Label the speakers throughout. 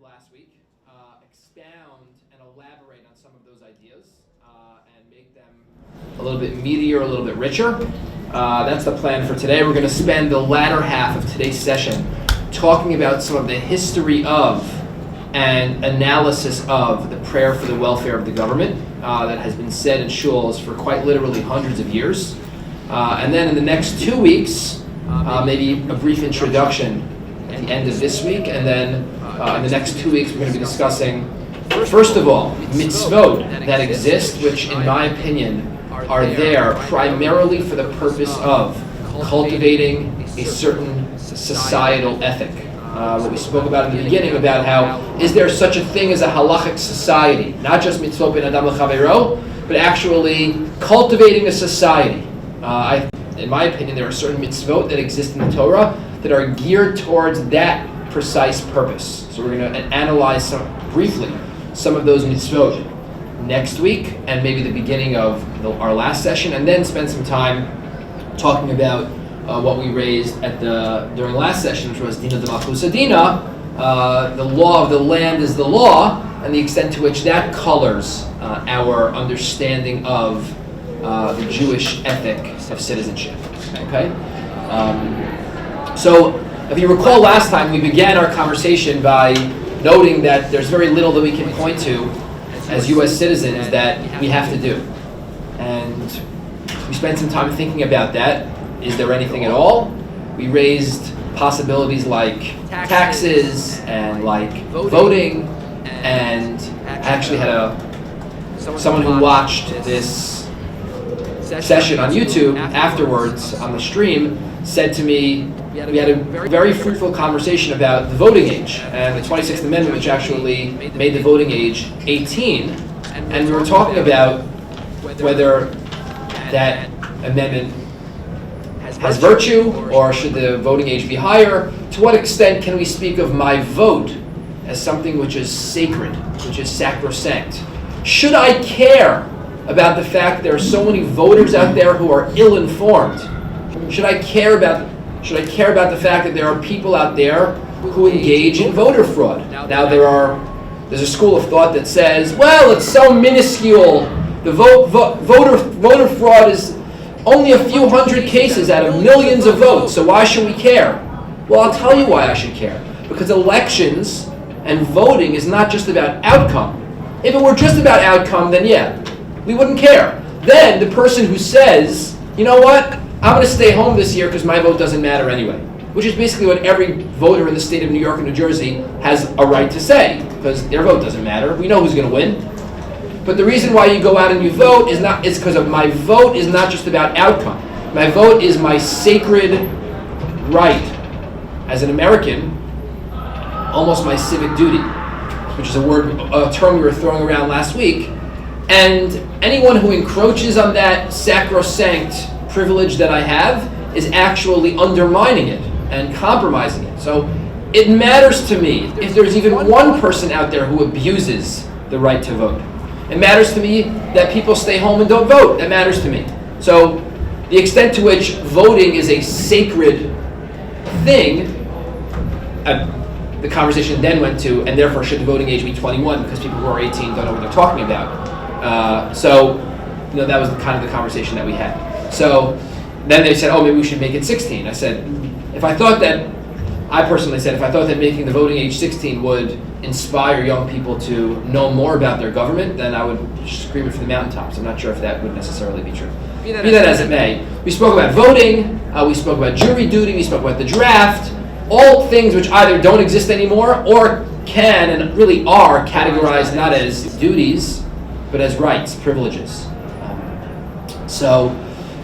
Speaker 1: last week, expound and elaborate on some of those ideas and make them a little bit meatier, a little bit richer. That's the plan for today. We're going to spend the latter half of today's session talking about some of the history of and analysis of the prayer for the welfare of the government that has been said in shuls for quite literally hundreds of years. And then in the next 2 weeks, maybe a brief introduction at the end of this week, and then in the next 2 weeks we're going to be discussing, first of all, mitzvot that exist, which in my opinion are there primarily for the purpose of cultivating a certain societal ethic. What we spoke about in the beginning about how is there such a thing as a halachic society, not just mitzvot ben adam l'chaveiro, but actually cultivating a society. In my opinion, there are certain mitzvot that exist in the Torah that are geared towards that precise purpose. So we're going to analyze briefly some of those mitzvot next week and maybe the beginning of our last session, and then spend some time talking about what we raised during last session, which was Dina de Malchusa Dina, the law of the land is the law, and the extent to which that colors our understanding of the Jewish ethic of citizenship. Okay? So, if you recall last time, we began our conversation by noting that there's very little that we can point to as U.S. citizens that we have to do. And we spent some time thinking about that. Is there anything at all? We raised possibilities like taxes and like voting, and I actually had someone who watched this session on YouTube afterwards on the stream said to me, we had a very fruitful conversation about the voting age and the 26th Amendment, which actually made the voting age 18, and we were talking about whether that amendment has virtue, or should the voting age be higher? To what extent can we speak of my vote as something which is sacred, which is sacrosanct? Should I care about the fact there are so many voters out there who are ill-informed? Should I care about the fact that there are people out there who engage in voter fraud? Now there's a school of thought that says, well, it's so minuscule. The voter fraud is only a few hundred cases out of millions of votes, so why should we care? Well, I'll tell you why I should care. Because elections and voting is not just about outcome. If it were just about outcome, then yeah, we wouldn't care. Then the person who says, you know what, I'm going to stay home this year because my vote doesn't matter anyway, which is basically what every voter in the state of New York and New Jersey has a right to say, because their vote doesn't matter. We know who's going to win. But the reason why you go out and you vote is because of my vote is not just about outcome. My vote is my sacred right as an American, almost my civic duty, which is a term we were throwing around last week. And anyone who encroaches on that sacrosanct privilege that I have is actually undermining it and compromising it. So it matters to me if there's even one person out there who abuses the right to vote. It matters to me that people stay home and don't vote. That matters to me. So the extent to which voting is a sacred thing, the conversation then went to, and therefore should the voting age be 21 because people who are 18 don't know what they're talking about. So that was kind of the conversation that we had. So then they said, oh, maybe we should make it 16. I personally said, if I thought that making the voting age 16 would inspire young people to know more about their government, then I would scream it from the mountaintops. I'm not sure if that would necessarily be true. Be that as it may, we spoke about voting, we spoke about jury duty, we spoke about the draft, all things which either don't exist anymore or can and really are categorized not as duties, but as rights, privileges. So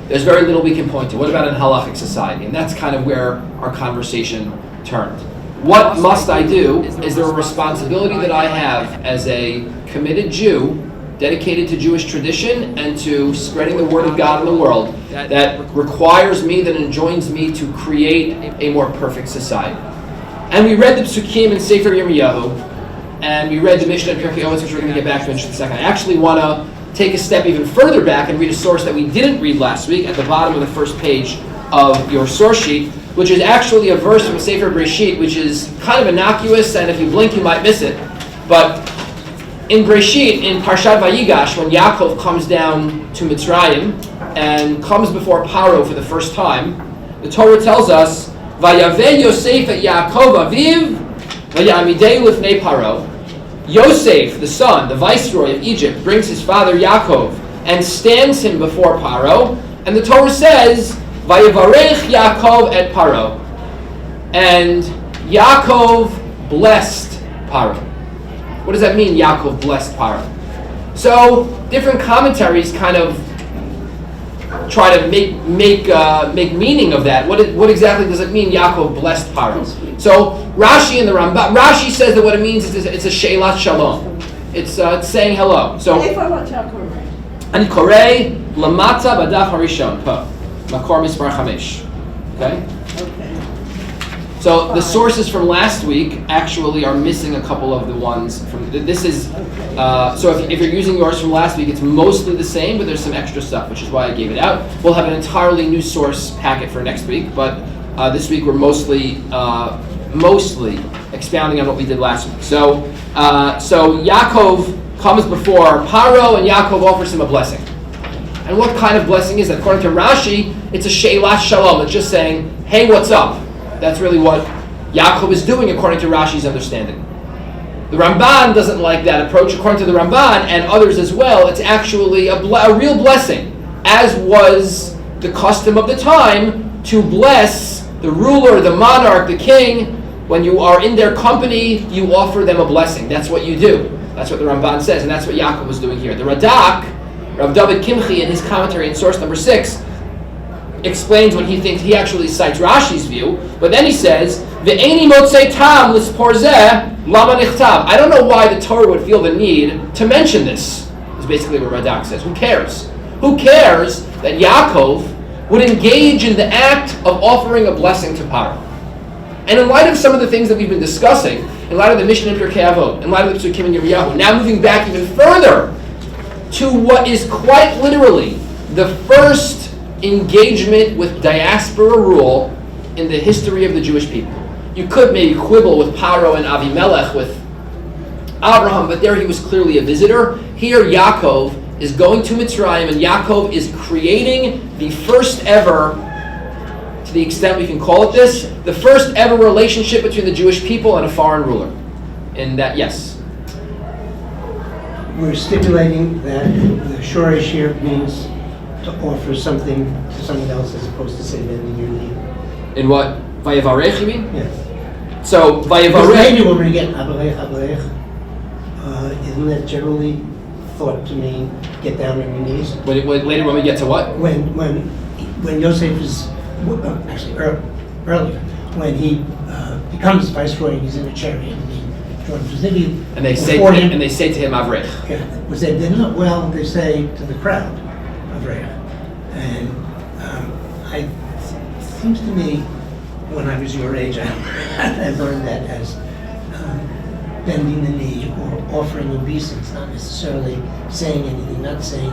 Speaker 1: there's very little we can point to. What about in halachic society? And that's kind of where our conversation turned. What must I do? Is there a responsibility that I have as a committed Jew, dedicated to Jewish tradition and to spreading the word of God in the world, that requires me, that enjoins me to create a more perfect society? And we read the Psukim in Sefer Yirmiyahu, and we read the Mishnah in Pirkei Avos, which we're going to get back to in just a second. I actually want to take a step even further back and read a source that we didn't read last week at the bottom of the first page of your source sheet, which is actually a verse from Sefer Breshit, which is kind of innocuous, and if you blink, you might miss it. But in Breshit, in Parshat Vayigash, when Yaakov comes down to Mitzrayim and comes before Paro for the first time, the Torah tells us, Vayaveh Yosef et Yaakov aviv, vayamidei lifnei Paro. Yosef, the son, the viceroy of Egypt, brings his father Yaakov and stands him before Paro, and the Torah says, Vayavarech Yaakov et Paro. And Yaakov blessed Paro. What does that mean, Yaakov blessed Paro? So, different commentaries kind of try to make meaning of that. What exactly does it mean, Yaakov blessed Paro? So, Rashi and the Rambam, Rashi says that what it means is it's a She'ilat Shalom. It's saying hello. So, Ani Korei Lamata Badaf Harishon Po Makor Mispar Chamesh. Okay. So the sources from last week actually are missing a couple of the ones from this is. So if you're using yours from last week, it's mostly the same, but there's some extra stuff, which is why I gave it out. We'll have an entirely new source packet for next week, but this week we're mostly expounding on what we did last week. So Yaakov comes before Paro, and Yaakov offers him a blessing. And what kind of blessing is that? According to Rashi, it's a She'ilat Shalom. It's just saying, hey, what's up? That's really what Yaakov is doing according to Rashi's understanding. The Ramban doesn't like that approach. According to the Ramban and others as well, it's actually a real blessing, as was the custom of the time to bless the ruler, the monarch, the king. When you are in their company, you offer them a blessing. That's what you do. That's what the Ramban says, and that's what Yaakov was doing here. The Radak, Rav David Kimchi, in his commentary in source number 6, explains when he actually cites Rashi's view, but then he says, Ve'eni motzei tam lispor zeh lama nichtav. I don't know why the Torah would feel the need to mention this, is basically what Radak says. Who cares? Who cares that Yaakov would engage in the act of offering a blessing to Paro? And in light of some of the things that we've been discussing, in light of the Mishnah in Pirkei Avot, in light of the Psukim in Yirmiyahu, now moving back even further to what is quite literally the first engagement with diaspora rule in the history of the Jewish people. You could maybe quibble with Paro and Avimelech, with Abraham, but there he was clearly a visitor. Here Yaakov is going to Mitzrayim, and Yaakov is creating the first ever, to the extent we can call it this, the first ever relationship between the Jewish people and a foreign ruler. And that, yes?
Speaker 2: We're stipulating that the shoresh here means to offer something to someone else as opposed to say bending your knee.
Speaker 1: In what? Vayavarech, you mean?
Speaker 2: Yes.
Speaker 1: So,
Speaker 2: Because
Speaker 1: Vayavarech...
Speaker 2: maybe when we get avarech, isn't that generally thought to mean get down on your knees?
Speaker 1: Later when we get to what?
Speaker 2: When Yosef is, actually earlier, when he becomes viceroy and he's in a chariot and he joins the city.
Speaker 1: And they say to him, Avrech.
Speaker 2: Yeah, was they not well? They say to the crowd, Avrech, and it seems to me, when I was your age, I learned that as bending the knee or offering obeisance, not necessarily saying anything, not saying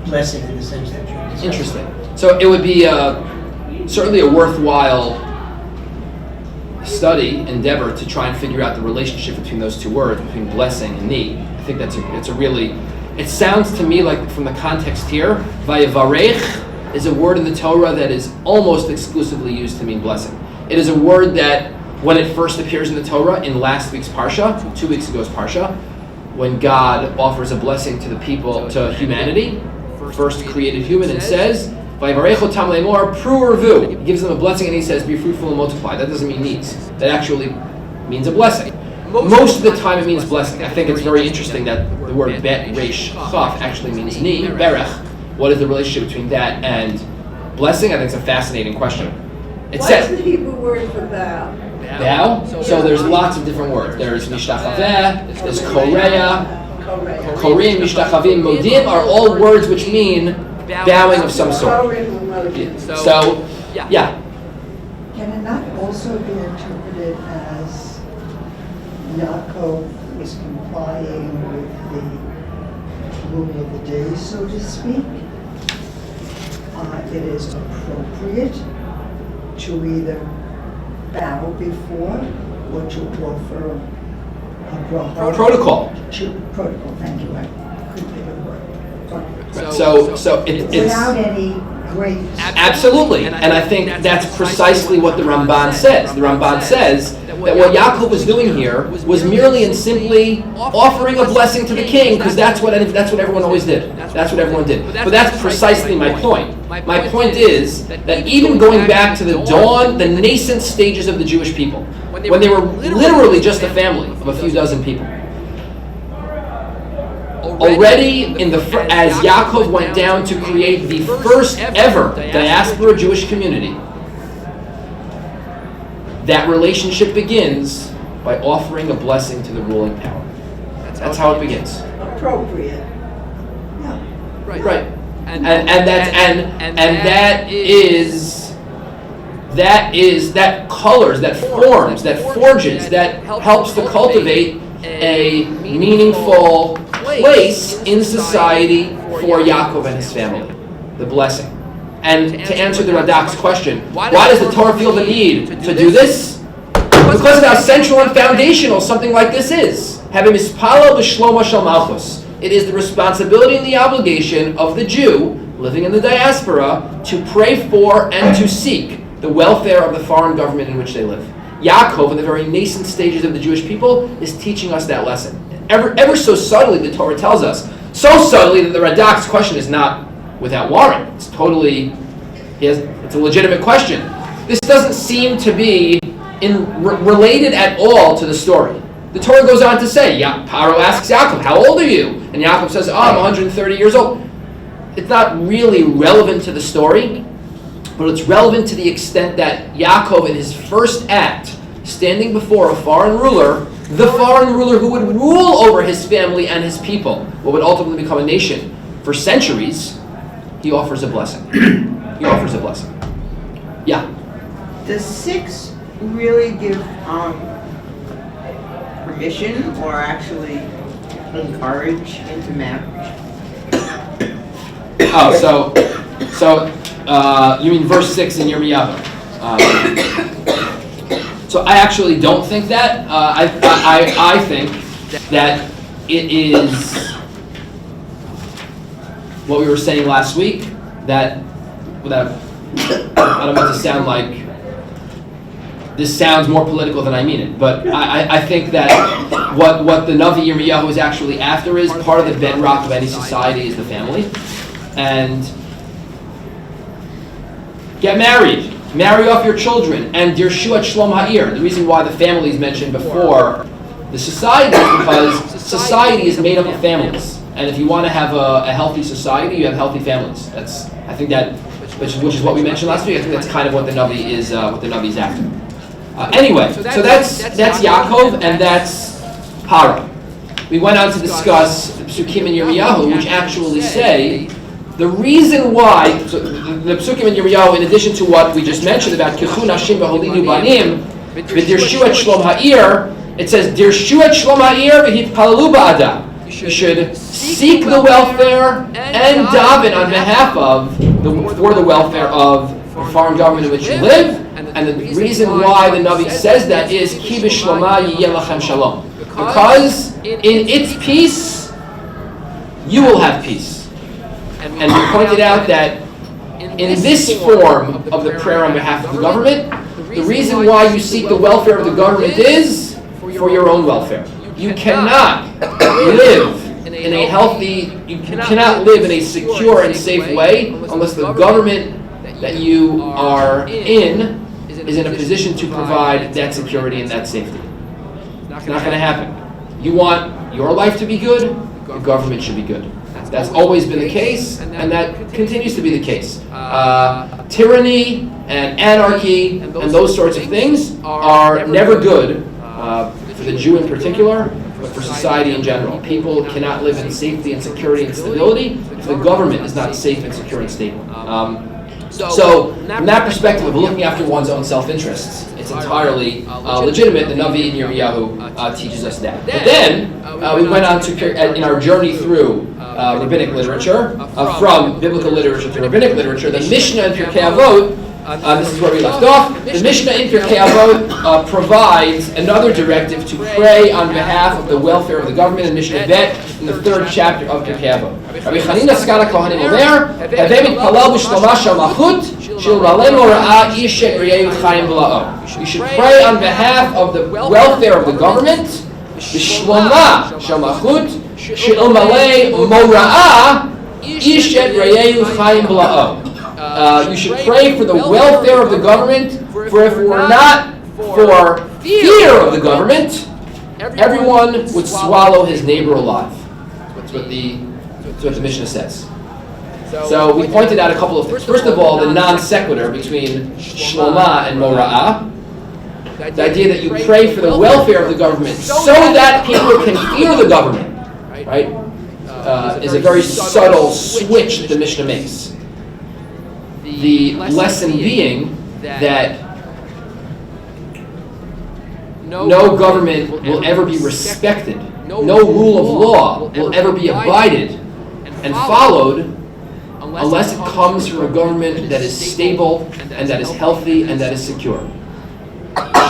Speaker 2: blessing in the sense that you're discussing.
Speaker 1: Interesting. So it would be certainly a worthwhile study, endeavor, to try and figure out the relationship between those two words, between blessing and knee. I think it's a really, it sounds to me like from the context here, Vayavarech is a word in the Torah that is almost exclusively used to mean blessing. It is a word that, when it first appears in the Torah, in last week's Parsha, 2 weeks ago's Parsha, when God offers a blessing to the people, to humanity, first created human, and says, Vayivarecho tam le'emor pru urvu. He gives them a blessing and he says, be fruitful and multiply. That doesn't mean needs. That actually means a blessing. Most of the time it means blessing. I think it's very interesting that the word bet, resh, chaf actually means knee, berech. What is the relationship between that and blessing? I think it's a fascinating question.
Speaker 3: What's the Hebrew word for bow?
Speaker 1: Bow? So there's lots of different words. There's mishtachaveh, there's koreya, korim, mishtachavim, modim are all words which mean bowing of some sort. So, yeah.
Speaker 4: Can it not also be interpreted as Yaakov is complying with the rule of the day, so to speak? It is appropriate to either bow before or to offer a bracha.
Speaker 1: Protocol.
Speaker 4: Protocol, thank you, I couldn't think of the word.
Speaker 1: So it's
Speaker 4: Without any great.
Speaker 1: absolutely, and I think that's precisely what the Ramban says. The Ramban says that what Yaakov was doing here was merely and simply offering a blessing to the king, because that's what everyone always did. That's what everyone did. But that's precisely my point. My point is that even going back to the dawn, the nascent stages of the Jewish people, when they were literally just a family of a few dozen people, already as Yaakov went down to create the first ever diaspora Jewish community, that relationship begins by offering a blessing to the ruling power. That's how it begins.
Speaker 4: Appropriate. Yeah.
Speaker 1: Right. And that colors, that forms, that forges, that helps to cultivate a meaningful place in society for Yaakov and his family, the blessing. And to answer the Radak's question, why does the Torah feel the need to do this? Because of how central and foundational something like this is. Having mispalo b'shlomo shel malchus. It is the responsibility and the obligation of the Jew living in the diaspora to pray for and to seek the welfare of the foreign government in which they live. Yaakov, in the very nascent stages of the Jewish people, is teaching us that lesson. Ever so subtly, the Torah tells us, so subtly that the Radak's question is not without warrant. It's a legitimate question. This doesn't seem to be related at all to the story. The Torah goes on to say, Paro asks Yaakov, how old are you? And Yaakov says, I'm 130 years old. It's not really relevant to the story, but it's relevant to the extent that Yaakov, in his first act, standing before a foreign ruler, the foreign ruler who would rule over his family and his people, what would ultimately become a nation for centuries, he offers a blessing. He offers a blessing. Yeah.
Speaker 5: Does 6 really give permission or actually encourage into marriage?
Speaker 1: Oh, so you mean verse 6 in Yirmiyahu? So I actually don't think that. I think that it is what we were saying last week, that I don't want to sound like this sounds more political than I mean it, but I think that what the Navi Yirmiyahu is actually after is part of the bedrock of any society is the family. And get married, marry off your children, and Dirshu at Shlom Ha'ir. The reason why the family is mentioned before the society is because society is made up of families. And if you want to have a healthy society, you have healthy families. I think that, which is what we mentioned last week. I think that's kind of what the Navi is after. Anyway, so that's Yaakov and that's Paro. We went on to discuss the Psukim in Yirmiyahu, which actually say the reason why. So the Psukim in Yirmiyahu, in addition to what we just mentioned about Kichun Hashim v'Holidu Banim, v'Dirshu et Shlom Ha'ir, it says Dirshu et Shlom Ha'ir v'Hitpalalu Ba'ada. You should seek the welfare and daven on behalf of for the welfare of the foreign government in which you live. And the reason why the Navi says that is Ki b'shloma yiyeh lachem shalom. Because in its peace, you will have peace. And we pointed out that in this form of the prayer on behalf of the government, the reason why you seek the welfare of the government is for your own welfare. You cannot live in a healthy, you cannot live in a secure and safe way unless the government that you are in is in a position to provide that security and that safety. It's not going to happen. You want your life to be good, your government should be good. That's always been the case, and that continues to be the case. Tyranny and anarchy and those sorts of things are never good for the Jew in particular, but for society in general. People cannot live in safety and security and stability if the government is not safe and secure and stable. So, from that perspective of looking after one's own self-interests, it's entirely legitimate. The Navi in Yirmiyahu teaches us that. But then, we went on to, in our journey through rabbinic literature, from biblical literature to rabbinic literature, the Mishnah and Pirkei Avot This is where we left off. The Mishnah in Pirkei Avot provides another directive to pray on behalf of the welfare of the government in Mishnah Bet in the 3rd chapter of Pirkei Avot. Rabbi Chanina Skana Kohanim Omer, Havei mitpalel b'shloma shel malchut, shel ralei mora'ah ish et re'ehu chayim v'la'o. You should pray on behalf of the welfare of the government, b'shloma shel malchut, shel ralei mora'ah ish et re'ehu chayim v'la'o. You should pray for the welfare of the government, for if it were not for fear of the government, everyone would swallow his neighbor alive. That's what the Mishnah says. So we pointed out a couple of things. First of all, the non sequitur between shloma and mora'ah. The idea that you pray for the welfare of the government so that people can fear the government, right, is a very subtle switch that the Mishnah makes. The lesson being that no government will ever be respected, no rule of law will ever be abided and followed unless it comes from a government that is stable and that is healthy and that is secure.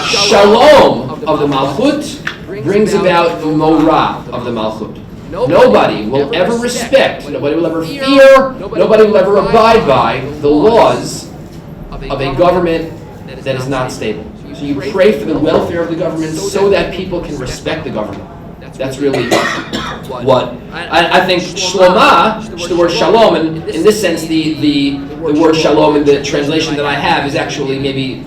Speaker 1: Shalom of the Malchut brings about the Morah of the Malchut. Nobody will ever respect, nobody will ever fear, nobody will ever abide by the laws of a government that is not stable. So you pray for the welfare of the government so that people can respect the government. That's really what I think shloma, the word shalom, and in this sense the word shalom in the translation that I have is actually maybe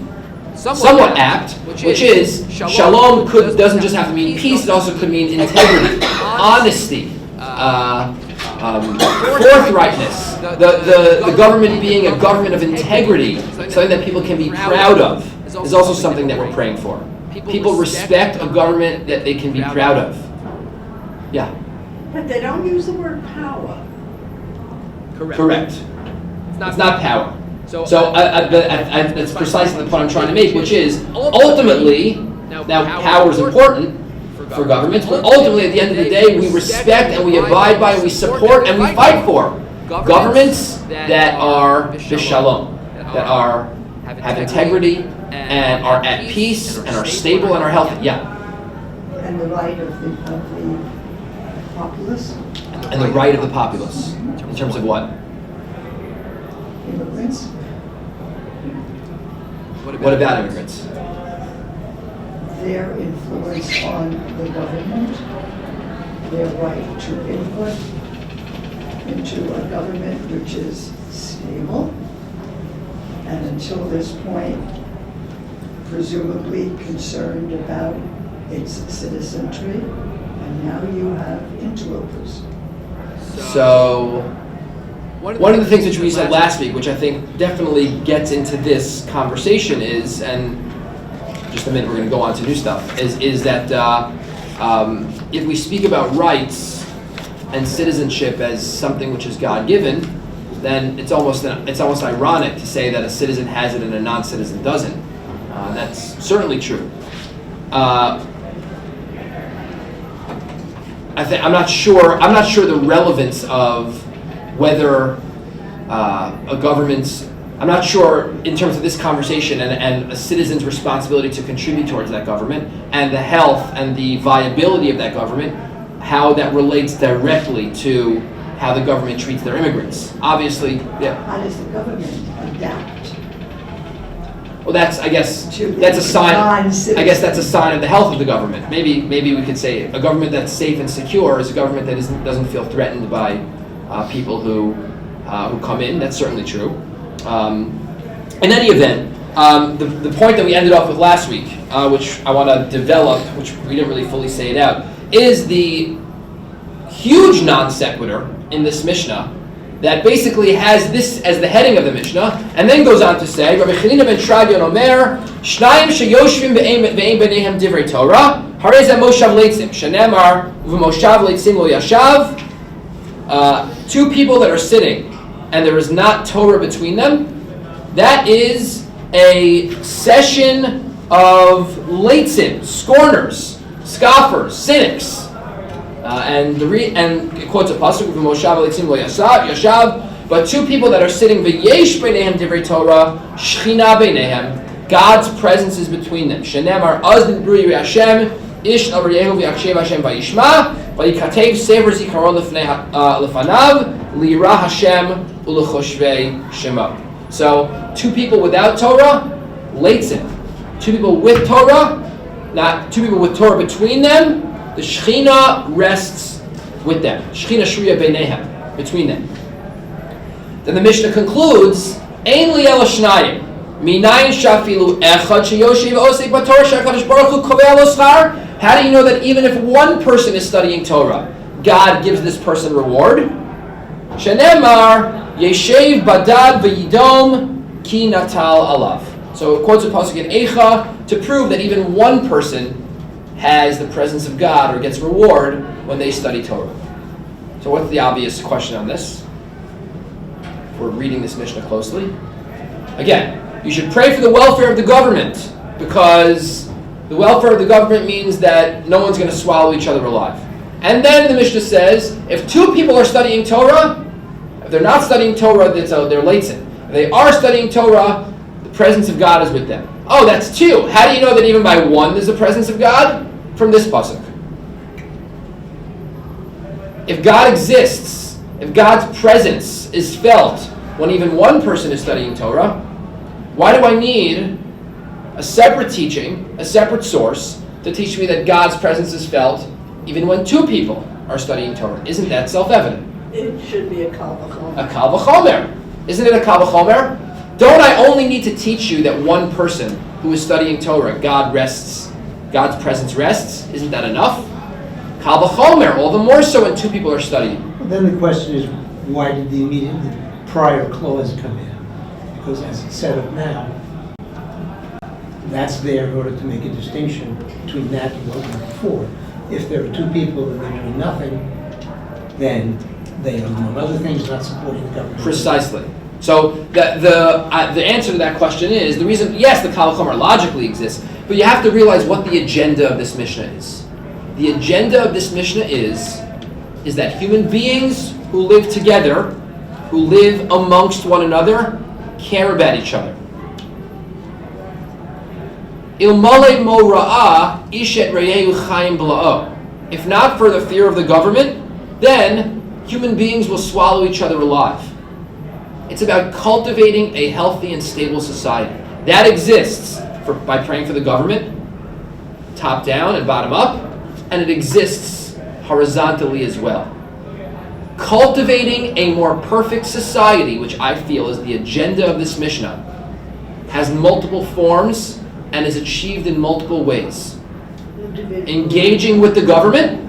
Speaker 1: somewhat apt, which is shalom doesn't just have to mean peace, it also could mean integrity, honesty, forthrightness, the government being a government of integrity, something that people can be proud of, is also something that we're praying for. People respect a government that they can be proud of. Yeah.
Speaker 3: But they don't use the word power.
Speaker 1: Correct. It's not power. So that's precisely the point I'm trying to make, which is ultimately, now power is important for governments, but ultimately at the end of the day, we respect and we abide by and we support and we fight for governments that are b'shalom, that have integrity and are at peace and are stable and are healthy. Yeah.
Speaker 4: And the right of the populace?
Speaker 1: And the right of the populace. In terms of what?
Speaker 4: Immigrants?
Speaker 1: What about immigrants?
Speaker 4: Their influence on the government, their right to input into a government which is stable, and until this point, presumably concerned about its citizenry, and now you have interlopers.
Speaker 1: So, one of the things which we said last week, which I think definitely gets into this conversation is, and just a minute we're going to go on to new stuff, is that if we speak about rights and citizenship as something which is God-given, then it's almost ironic to say that a citizen has it and a non-citizen doesn't. That's certainly true. I'm not sure the relevance of whether a government's, I'm not sure in terms of this conversation and a citizen's responsibility to contribute towards that government and the health and the viability of that government, how that relates directly to how the government treats their immigrants. Obviously, yeah.
Speaker 4: How does the government adapt?
Speaker 1: Well, that's a sign. I guess that's a sign of the health of the government. Maybe we could say a government that's safe and secure is a government that doesn't feel threatened by people who come in. That's certainly true. In any event, the point that we ended off with last week, which I want to develop, which we didn't really fully say it out, is the huge non sequitur in this Mishnah that basically has this as the heading of the Mishnah, and then goes on to say, Rabbi Chanina ben Tradion Omer, Shnayim sheyoshvim ve'ein b'neihem divrei Torah, harei zeh moshav leitzim, shenemar v'moshav leitzim lo yashav. Two people that are sitting, and there is not Torah between them, that is a session of leitzim, scorners, scoffers, cynics. And it quotes a pasuk from Moshav Leitzim Lo Yashav, But two people that are sitting v'yesh beinehem divrei Torah, shchina beinehem, God's presence is between them. Shenemar az nidbru yirei Hashem, ish al yehu v'yakshev Hashem v'yishma, v'yikatev sefer zikaron lefanav, lira Hashem u'lechoshvei shema. So, two people without Torah, leitzin. Two people with Torah, not two people with Torah between them, the Shechina rests with them. Shechina shruya beinehem, between them. Then the Mishnah concludes, Ein li ela shnayim, minayin shafilu echad sheyoshev osei b'Torah shehakadosh baruch hu kovei lo schar. How do you know that even if one person is studying Torah, God gives this person reward? Shenemar yeshev badad v'yidom ki natal alav. So it quotes a pasuk in Eicha to prove that even one person has the presence of God or gets reward when they study Torah. So what's the obvious question on this? If we're reading this Mishnah closely. Again, you should pray for the welfare of the government, because the welfare of the government means that no one's going to swallow each other alive. And then the Mishnah says, if two people are studying Torah, if they're not studying Torah, they're leitzin. If they are studying Torah, the presence of God is with them. Oh, that's two. How do you know that even by one there's the presence of God? From this pasuk. If God exists, if God's presence is felt when even one person is studying Torah, why do I need a separate teaching, a separate source, to teach me that God's presence is felt even when two people are studying Torah? Isn't that self-evident?
Speaker 3: It should be a kal v'chomer.
Speaker 1: A kal v'chomer. Isn't it a kal v'chomer? Don't I only need to teach you that one person who is studying Torah, God's presence rests? Isn't that enough? Kal v'chomer, all the more so when two people are studying.
Speaker 2: Well, then the question is, why did the prior clause come in? Because as it's set up now, that's there in order to make a distinction between that and what was before. If there are two people and they're doing nothing, then they are, among other things, not supporting the government.
Speaker 1: Precisely. So the answer to that question is, the reason, yes, the kal v'chomer logically exists, but you have to realize what the agenda of this Mishnah is. The agenda of this Mishnah is that human beings who live together, who live amongst one another, care about each other. Ilmale mo ra'ah ishet reyehu chayim bla'o. If not for the fear of the government, then human beings will swallow each other alive. It's about cultivating a healthy and stable society. That exists by praying for the government, top down and bottom up, and it exists horizontally as well. Cultivating a more perfect society, which I feel is the agenda of this Mishnah, has multiple forms and is achieved in multiple ways. Engaging with the government,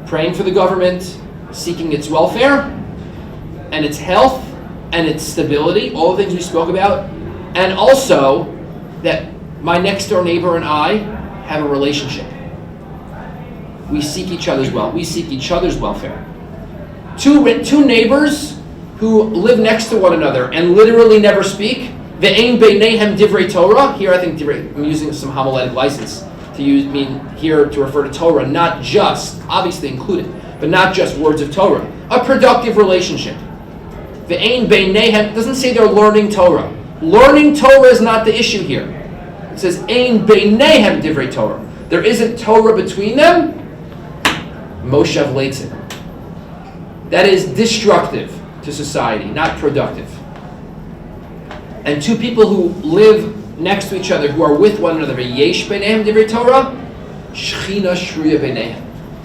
Speaker 1: praying for the government, seeking its welfare, and its health, and its stability, all the things we spoke about, and also that my next door neighbor and I have a relationship. We seek each other's welfare. Two neighbors who live next to one another and literally never speak, ve'ein beinehem divrei Torah. Here I think I'm using some homiletic license to refer to Torah, not just, obviously included, but not just words of Torah. A productive relationship. Ve'ein beinehem doesn't say they're learning Torah. Learning Torah is not the issue here. It says ein beinehem divrei Torah. There isn't Torah between them. Moshev leitzin. That is destructive to society, not productive. And two people who live next to each other, who are with one another, yesh beinehem divrei Torah, shechina shruya beinehem.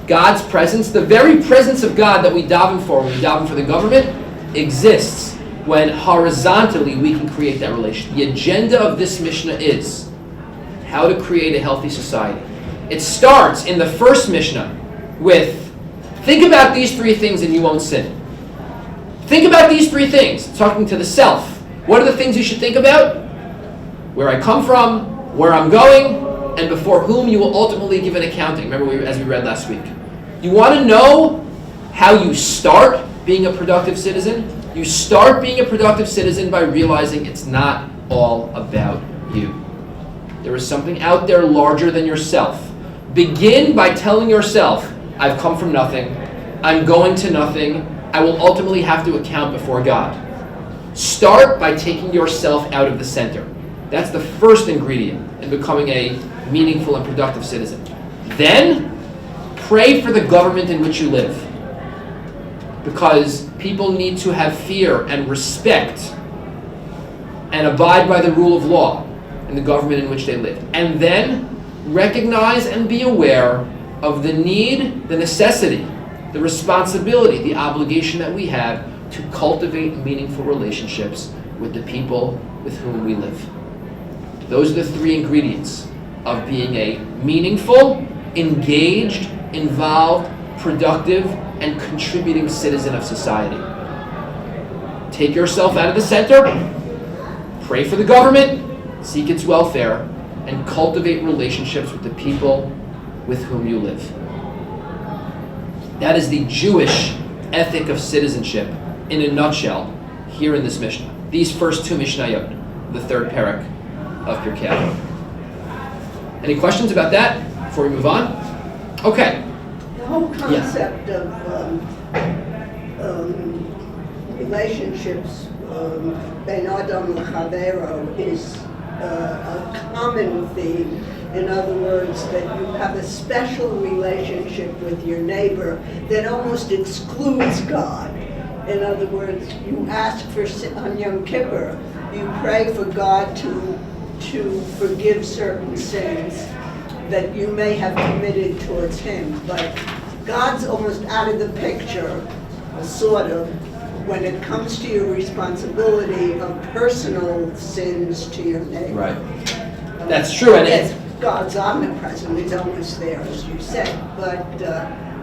Speaker 1: God's presence, the very presence of God that we daven for when we daven for the government, exists when horizontally we can create that relation. The agenda of this Mishnah is how to create a healthy society. It starts in the first Mishnah with, think about these three things and you won't sin. Think about these three things, talking to the self. What are the things you should think about? Where I come from, where I'm going, and before whom you will ultimately give an accounting. Remember, as we read last week. You want to know how you start being a productive citizen? You start being a productive citizen by realizing it's not all about you. There is something out there larger than yourself. Begin by telling yourself, I've come from nothing, I'm going to nothing, I will ultimately have to account before God. Start by taking yourself out of the center. That's the first ingredient in becoming a meaningful and productive citizen. Then, pray for the government in which you live. Because people need to have fear and respect and abide by the rule of law in the government in which they live. And then, recognize and be aware of the need, the necessity, the responsibility, the obligation that we have to cultivate meaningful relationships with the people with whom we live. Those are the three ingredients of being a meaningful, engaged, involved, productive, and contributing citizen of society. Take yourself out of the center, pray for the government, seek its welfare, and cultivate relationships with the people with whom you live. That is the Jewish ethic of citizenship in a nutshell here in this Mishnah. These first two Mishnayot, the third parak of Pirkei Avot. Any questions about that before we move on? Okay.
Speaker 3: The whole concept of relationships, ben adam l'chavero, is a common theme. In other words, that you have a special relationship with your neighbor that almost excludes God. In other words, you ask for, on Yom Kippur, you pray for God to forgive certain sins that you may have committed towards Him. But God's almost out of the picture, sort of, when it comes to your responsibility of personal sins to your neighbor.
Speaker 1: Right. That's true. And
Speaker 3: yes, God's omnipresent, He's always there, as you said, but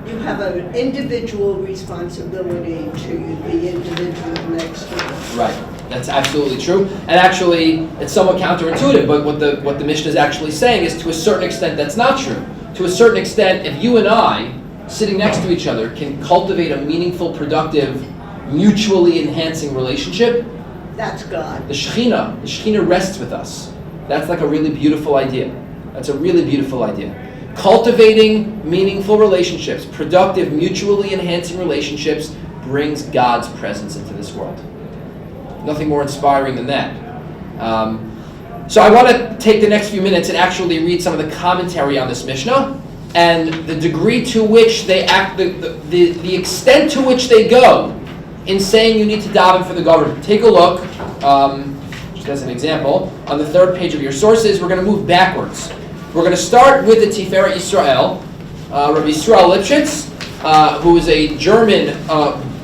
Speaker 3: you have an individual responsibility to the individual next to you.
Speaker 1: Right. That's absolutely true. And actually, it's somewhat counterintuitive, but what the Mishnah is actually saying is, to a certain extent, that's not true. To a certain extent, if you and I, sitting next to each other, can cultivate a meaningful, productive, mutually enhancing relationship,
Speaker 3: That's God.
Speaker 1: the Shekhinah rests with us. That's like a really beautiful idea. That's a really beautiful idea. Cultivating meaningful relationships, productive, mutually enhancing relationships, brings God's presence into this world. Nothing more inspiring than that. So I want to take the next few minutes and actually read some of the commentary on this Mishnah and the degree to which they act, the extent to which they go in saying you need to daven for the government. Take a look, just as an example, on the third page of your sources. We're going to move backwards. We're going to start with the Tiferet Yisrael, Rabbi Yisrael Lipschitz, who is a German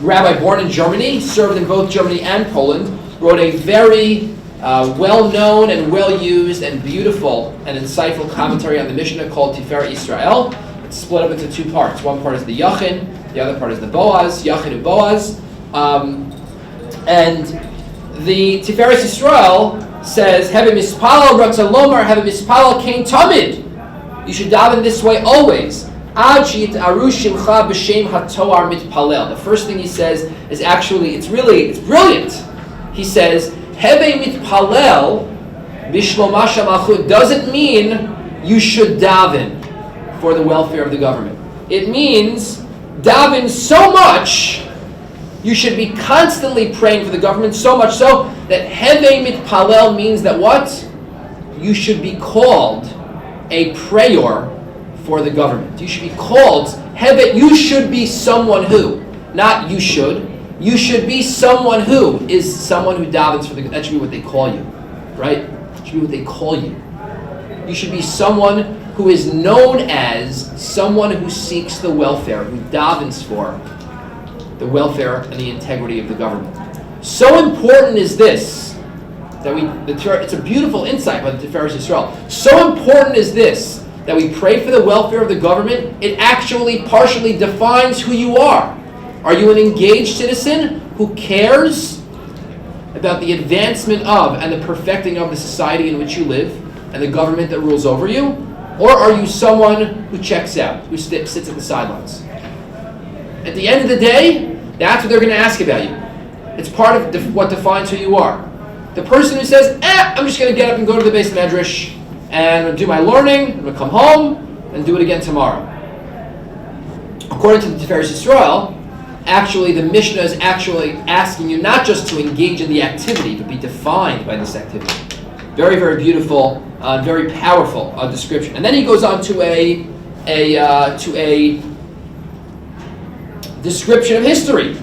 Speaker 1: rabbi born in Germany, served in both Germany and Poland, wrote a very well-known and well-used and beautiful and insightful commentary on the Mishnah called Tiferet Yisrael. It's split up into two parts. One part is the Yachin, the other part is the Boaz, Yachin and Boaz. And the Tiferet Yisrael says, Heve mispalal Ratzah lomar, Heve mispalal kein tamid. You should daven this way always. Ad she'yit'aru shimcha b'shem hatoar mitpalel. The first thing he says is actually, it's brilliant. He says, Heve mitpalel b'shloma shamachut doesn't mean you should daven for the welfare of the government. It means daven so much, you should be constantly praying for the government, so much so that Heve mitpalel means that what? You should be called a prayer for the government. You should be called Heve. You should be someone who, not you should. You should be someone who is someone who davens for the. That should be what they call you, right? That should be what they call you. You should be someone who is known as someone who seeks the welfare, who davens for the welfare and the integrity of the government. So important is this that it's a beautiful insight by the Tiferet Yisrael. So important is this that we pray for the welfare of the government. It actually partially defines who you are. Are you an engaged citizen who cares about the advancement of and the perfecting of the society in which you live and the government that rules over you? Or are you someone who checks out, who sits at the sidelines? At the end of the day, that's what they're going to ask about you. It's part of what defines who you are. The person who says, I'm just going to get up and go to the base medrash and do my learning, I'm going to come home and do it again tomorrow. According to the Tiferet Yisrael, actually the Mishnah is actually asking you not just to engage in the activity, but be defined by this activity. Very, very beautiful, very powerful description. And then he goes on to a description of history.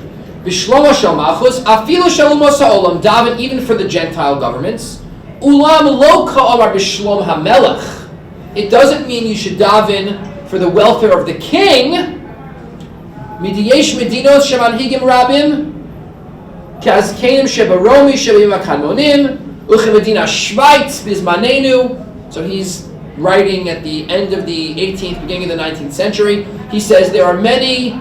Speaker 1: Bishlomo shel malchus, afilu shel umos ha'olam, daven even for the Gentile governments. Ulam lo ka'amar b'shlom hamelech. It doesn't mean you should daven for the welfare of the king. Midiyesh medinos shemanhigim rabim, kazkenim shebaromi shebim hakanmonim, uchemedina Schweiz bizmanenu. So he's writing at the end of the 18th, beginning of the 19th century. He says there are many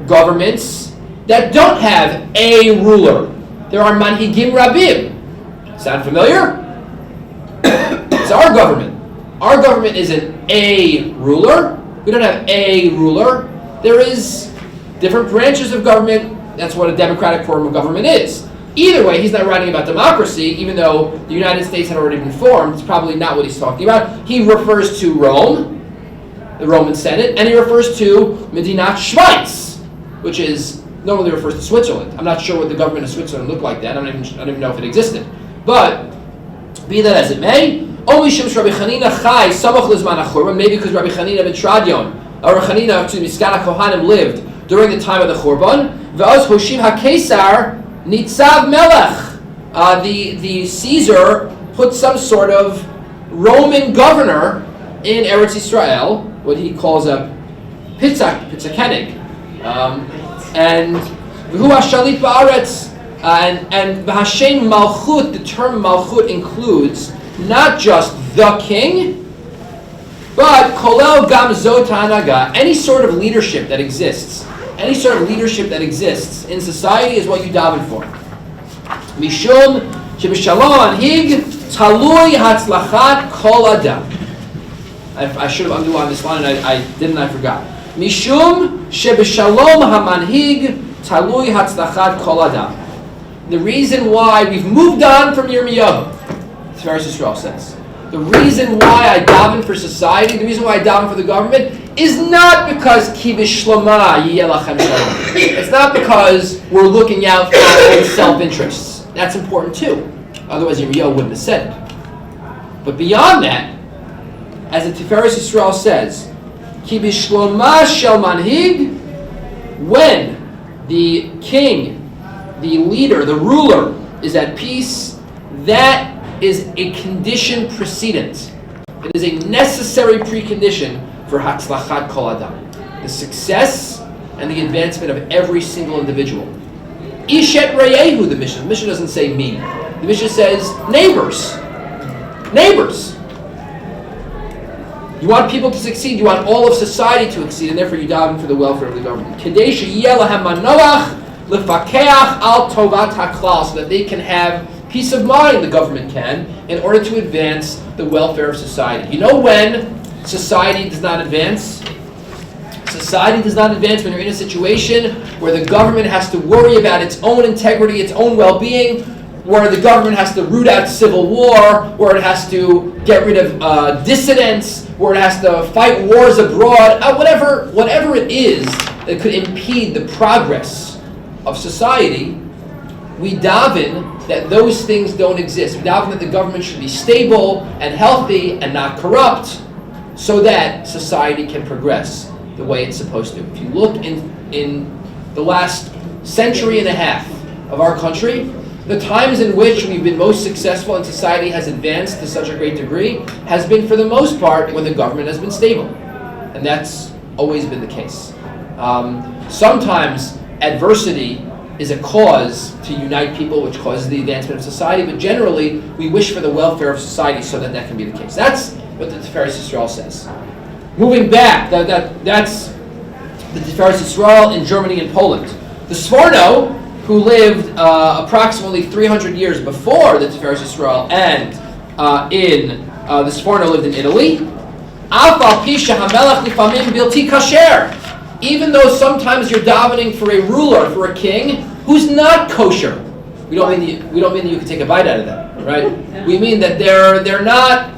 Speaker 1: governments that don't have a ruler. There are manhigim rabim. Sound familiar? It's our government. Our government isn't a ruler. We don't have a ruler. There is different branches of government. That's what a democratic form of government is. Either way, he's not writing about democracy, even though the United States had already been formed. It's probably not what he's talking about. He refers to Rome, the Roman Senate, and he refers to Medinat Schweiz, which is normally refers to Switzerland. I'm not sure what the government of Switzerland looked like then. I don't even know if it existed. But be that as it may, maybe because Rabbi Chanina ben Tradion, or Chanina, Miskana Kohanim lived during the time of the Churban. V'az Hoshim HaKesar Nitzav Melech. The Caesar put some sort of Roman governor in Eretz Yisrael, what he calls a Pizzakenig. And V'hu HaShalit Ba'aretz. And B'Hashem Malchut, the term Malchut includes not just the king, but Kolel Gam Zot Hanaga, any sort of leadership that exists. Any sort of leadership that exists in society is what you daven for. Mishum Shebishalom Anhig Talui Hatzlachat Kol Adam. I should have underlined this line and I didn't, I forgot. Mishum Shebishalom HaManhig Talui Hatzlachat Kol Adam. The reason why we've moved on from Yirmiyahu, Tiferes Yisrael says, the reason why I daven for society, the reason why I daven for the government, is not because ki b'shloma yiyeh lachem shalom. It's not because we're looking out for our own self-interests. That's important too. Otherwise Yirmiyahu wouldn't have said it. But beyond that, as the Tiferes Yisrael says, ki b'shloma shel manhig, when the king, the leader, the ruler, is at peace, that is a condition precedent. It is a necessary precondition for Hatzlachat Kol Adam, the success and the advancement of every single individual. Ishet Reyehu, the Mishnah. The Mishnah doesn't say me. The Mishnah says neighbors. Neighbors. You want people to succeed. You want all of society to succeed, and therefore you daven for the welfare of the government. Kadesh Yiyeh Lahem Manoach Lefakeach Al Tovat HaKlal, so that they can have peace of mind, the government can, in order to advance the welfare of society. You know when society does not advance? Society does not advance when you're in a situation where the government has to worry about its own integrity, its own well-being, where the government has to root out civil war, where it has to get rid of dissidents, where it has to fight wars abroad, whatever it is that could impede the progress of society. We daven that those things don't exist. We daven that the government should be stable and healthy and not corrupt, so that society can progress the way it's supposed to. If you look in the last century and a half of our country, the times in which we've been most successful and society has advanced to such a great degree has been, for the most part, when the government has been stable. And that's always been the case. Sometimes adversity is a cause to unite people, which causes the advancement of society, but generally we wish for the welfare of society so that that can be the case. That's what the Tiferes Yisrael says. Moving back, that's the Tiferes Yisrael in Germany and Poland. The Sforno, who lived approximately 300 years before the Tiferes Yisrael, and the Sforno lived in Italy. Even though sometimes you're davening for a ruler, for a king who's not kosher, we don't mean that you can take a bite out of them, right? We mean that they're not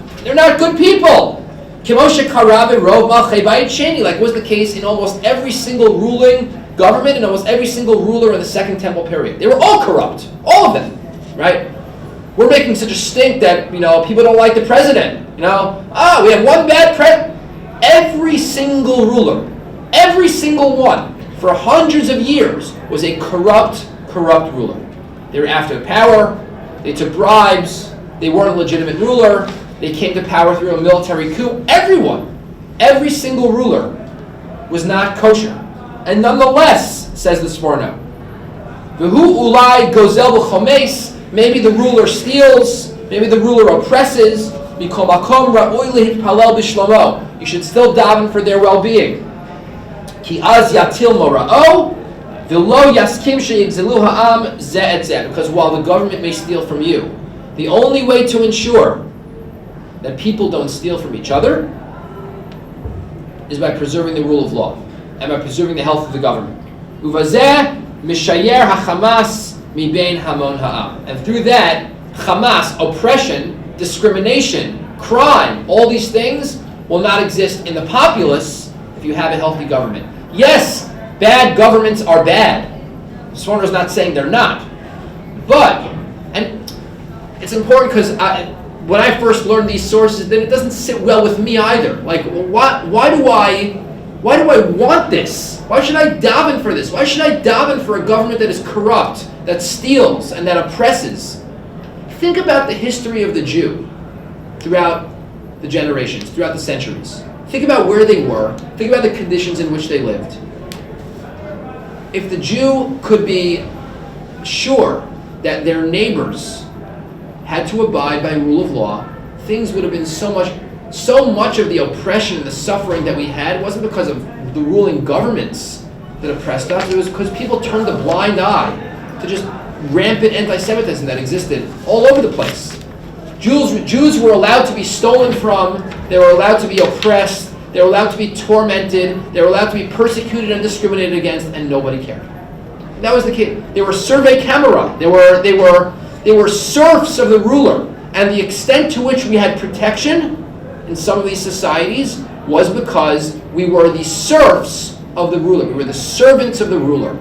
Speaker 1: good people. Like was the case in almost every single ruling government and almost every single ruler in the Second Temple period. They were all corrupt, all of them, right? We're making such a stink that, people don't like the president. We have one bad president. Every single ruler, every single one, for hundreds of years, was a corrupt ruler. They were after power, they took bribes, they weren't a legitimate ruler, they came to power through a military coup. Every single ruler was not kosher. And nonetheless, says the Sforno, V'hu ulai gozel b'chomes, maybe the ruler steals, maybe the ruler oppresses, mikol makom ra'oi lehitpalel b'shlomo. You should still daven for their well-being. Ki az yatil mora'o, v'lo yaskim sheyigzelu ha'am ze et ze. Because while the government may steal from you, the only way to ensure that people don't steal from each other is by preserving the rule of law and by preserving the health of the government. Uvazeh mishayer haChamas mibein hamon ha'am. And through that, Hamas, oppression, discrimination, crime, all these things will not exist in the populace if you have a healthy government. Yes, bad governments are bad. Sforno is not saying they're not. But, and it's important because when I first learned these sources, then it doesn't sit well with me either. Like, why do I want this? Why should I daven for this? Why should I daven for a government that is corrupt, that steals, and that oppresses? Think about the history of the Jew throughout the generations, throughout the centuries. Think about where they were. Think about the conditions in which they lived. If the Jew could be sure that their neighbors had to abide by rule of law, things would have been so much of the oppression and the suffering that we had wasn't because of the ruling governments that oppressed us. It was because people turned a blind eye to just rampant anti-Semitism that existed all over the place. Jews were allowed to be stolen from, they were allowed to be oppressed, they were allowed to be tormented, they were allowed to be persecuted and discriminated against, and nobody cared. That was the case. They were survey camera. They were serfs of the ruler. And the extent to which we had protection in some of these societies was because we were the serfs of the ruler. We were the servants of the ruler.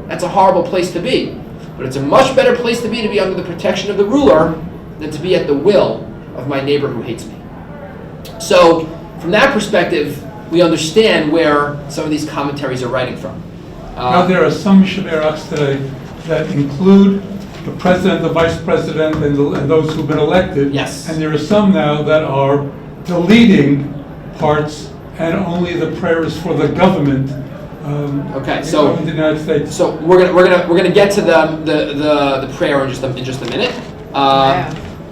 Speaker 1: That's a horrible place to be. But it's a much better place to be under the protection of the ruler than to be at the will of my neighbor who hates me. So, from that perspective, we understand where some of these commentaries are writing from.
Speaker 6: Now there are some Shemerachs today that include the president, the vice president, and those who've been elected.
Speaker 1: Yes.
Speaker 6: And there are some now that are deleting parts, and only the prayer is for the government.
Speaker 1: Okay, so
Speaker 6: in the United States.
Speaker 1: So we're gonna get to the prayer in just a minute.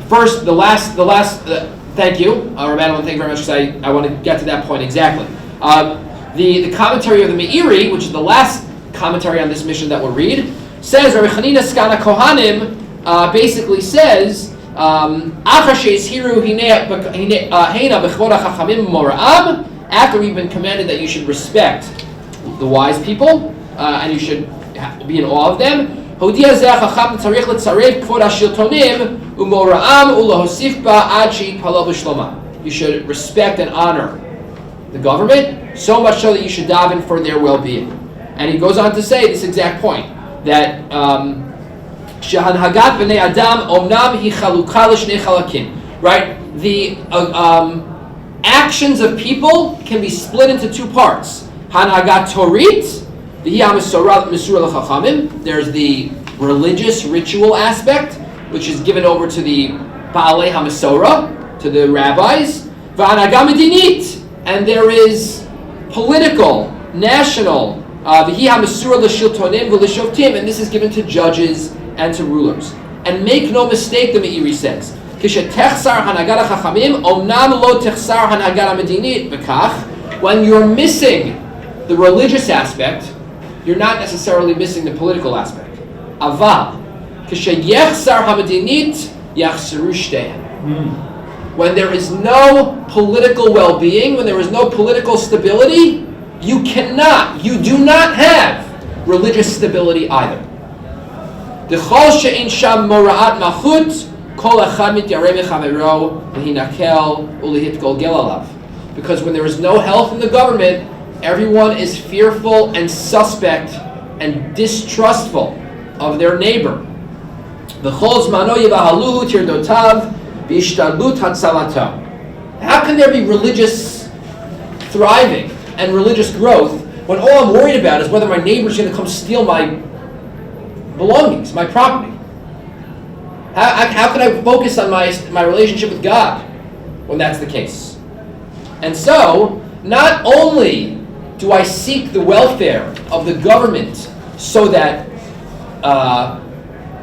Speaker 1: First, the last. Thank you, Rabbi Adelman. Thank you very much, because I want to get to that point exactly. The commentary of the Meiri, which is the last commentary on this mission that we'll read, says Rabbi Chanina Skana Kohanim basically says after we've been commanded that you should respect the wise people and you should be in awe of them. You should respect and honor the government, so much so that you should daven for their well-being. And he goes on to say this exact point, that right? The actions of people can be split into two parts. Hanhagat Torit, there's the religious ritual aspect, which is given over to the Baalei HaMasorah, to the rabbis. And there is political, national, and this is given to judges and to rulers. And make no mistake, the Meiri says, when you're missing the religious aspect, you're not necessarily missing the political aspect. When there is no political well-being, when there is no political stability, you do not have religious stability either. Because when there is no health in the government, Everyone is fearful and suspect and distrustful of their neighbor. How can there be religious thriving and religious growth when all I'm worried about is whether my neighbor's going to come steal my belongings, my property? How can I focus on my relationship with God when that's the case? And so, not only do I seek the welfare of the government so that